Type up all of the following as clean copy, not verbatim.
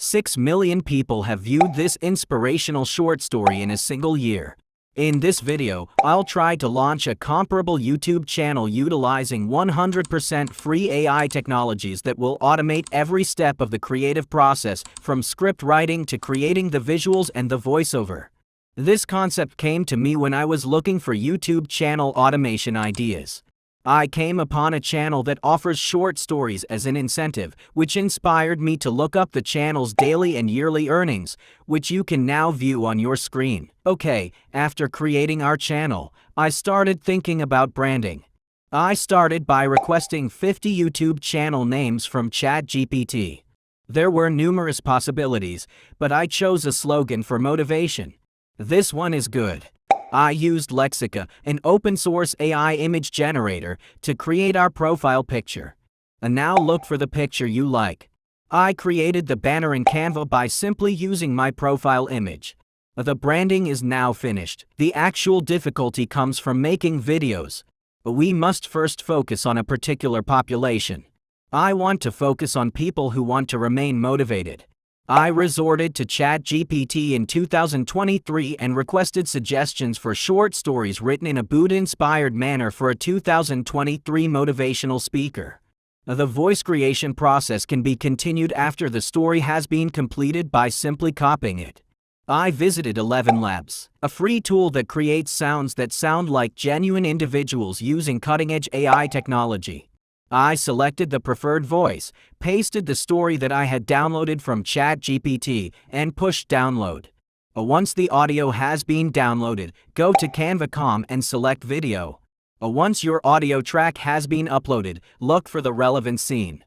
6 million people have viewed this inspirational short story in a single year. In this video, I'll try to launch a comparable YouTube channel utilizing 100% free AI technologies that will automate every step of the creative process, from script writing to creating the visuals and the voiceover. This concept came to me when I was looking for YouTube channel automation ideas. I came upon a channel that offers short stories as an incentive, which inspired me to look up the channel's daily and yearly earnings, which you can now view on your screen. Okay, after creating our channel, I started thinking about branding. I started by requesting 50 YouTube channel names from ChatGPT. There were numerous possibilities, but I chose a slogan for motivation. This one is good. I used Lexica, an open-source AI image generator, to create our profile picture. And now look for the picture you like. I created the banner in Canva by simply using my profile image. The branding is now finished. The actual difficulty comes from making videos. We must first focus on a particular population. I want to focus on people who want to remain motivated. I resorted to ChatGPT in 2023 and requested suggestions for short stories written in a Buddha-inspired manner for a 2023 motivational speaker. The voice creation process can be continued after the story has been completed by simply copying it. I visited 11 Labs, a free tool that creates sounds that sound like genuine individuals using cutting-edge AI technology. I selected the preferred voice, pasted the story that I had downloaded from ChatGPT, and pushed download. Once the audio has been downloaded, go to Canva.com and select video. Once your audio track has been uploaded, look for the relevant scene.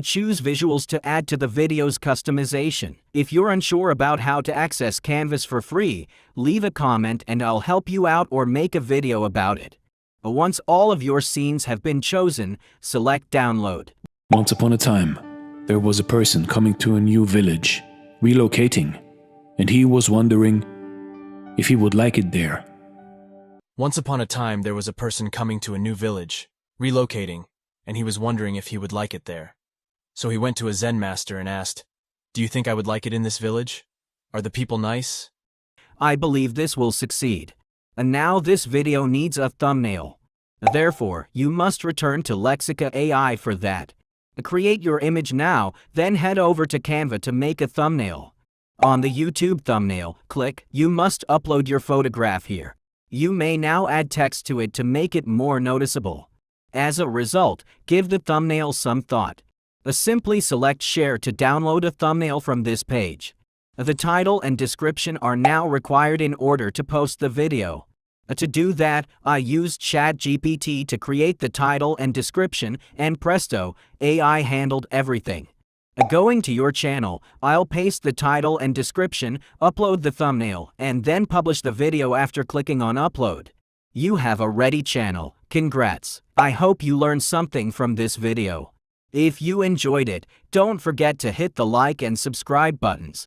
Choose visuals to add to the video's customization. If you're unsure about how to access Canvas for free, leave a comment and I'll help you out or make a video about it. Once all of your scenes have been chosen, select Download. Once upon a time, there was a person coming to a new village, relocating, and he was wondering if he would like it there. Once upon a time, there was a person coming to a new village, relocating, and he was wondering if he would like it there. So he went to a Zen master and asked, "Do you think I would like it in this village? Are the people nice?" I believe this will succeed. And now this video needs a thumbnail. Therefore, you must return to Lexica AI for that. Create your image now, then head over to Canva to make a thumbnail. On the YouTube thumbnail, click You must upload your photograph here. You may now add text to it to make it more noticeable. As a result, give the thumbnail some thought. Simply select Share to download a thumbnail from this page. The title and description are now required in order to post the video. To do that, I used ChatGPT to create the title and description, and presto, AI handled everything. Going to your channel, I'll paste the title and description, upload the thumbnail, and then publish the video after clicking on Upload. You have a ready channel. Congrats! I hope you learned something from this video. If you enjoyed it, don't forget to hit the like and subscribe buttons.